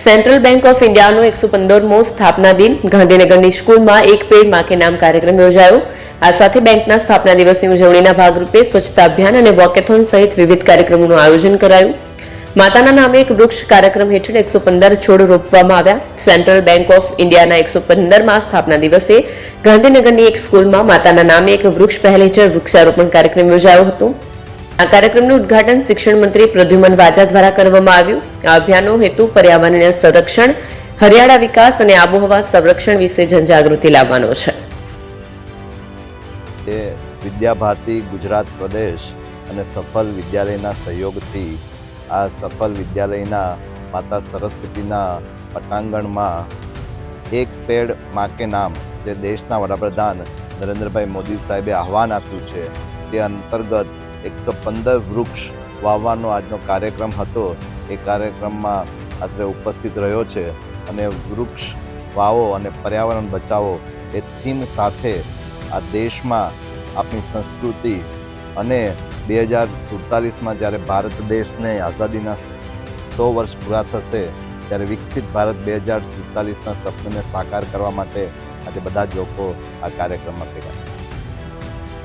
Central bank of ઇન્ડિયાનો 115મો સ્થાપના દિન ગાંધીનગરની સ્કૂલમાં એક પેડ માં કે નામ કાર્યક્રમ યોજાયો। આ સાથે બેંકના સ્થાપના દિવસની ઉજવણીના ભાગરૂપે સ્વચ્છતા અભિયાન અને વોકેથોન સહિત વિવિધ કાર્યક્રમોનું આયોજન કરાયું। માતાના નામે એક વૃક્ષ કાર્યક્રમ હેઠળ 115 છોડ રોપવામાં આવ્યા। સેન્ટ્રલ બેંક ઓફ ઇન્ડિયાના 115મા સ્થાપના દિવસે ગાંધીનગરની એક સ્કૂલમાં માતાના નામે એક વૃક્ષ પહેલ હેઠળ વૃક્ષારોપણ કાર્યક્રમ યોજાયો હતો। આ કાર્યક્રમનું ઉદ્ઘાટન શિક્ષણ મંત્રી પ્રદ્યુમન વાજા દ્વારા કરવામાં આવ્યું। આ અભિયાનનો હેતુ પર્યાવરણીય સંરક્ષણ, હરિયાળા વિકાસ અને આબોહવા સંરક્ષણ વિશે જનજાગૃતિ લાવવાનો છે। વિદ્યા ભારતી ગુજરાત પ્રદેશ અને સફલ વિદ્યાલયના સહયોગથી આ સફલ વિદ્યાલયના માતા સરસ્વતીના પટાંગણમાં એક પેડ માં કે નામ જે દેશના વડાપ્રધાન નરેન્દ્રભાઈ મોદી સાહેબે આહવાન આપ્યું છે તે અંતર્ગત 115 વૃક્ષ વાવવાનો આજનો કાર્યક્રમ હતો। એ કાર્યક્રમમાં અત્રે ઉપસ્થિત રહ્યો છે અને વૃક્ષ વાવો અને પર્યાવરણ બચાવો એ થીમ સાથે આ દેશમાં આપણી સંસ્કૃતિ અને 2047માં જ્યારે ભારત દેશને આઝાદીના 100 વર્ષ પૂરા થશે ત્યારે વિકસિત ભારત 2047ના સપનાને સાકાર કરવા માટે આજે બધા જ લોકો આ કાર્યક્રમમાં ભેગા થયા।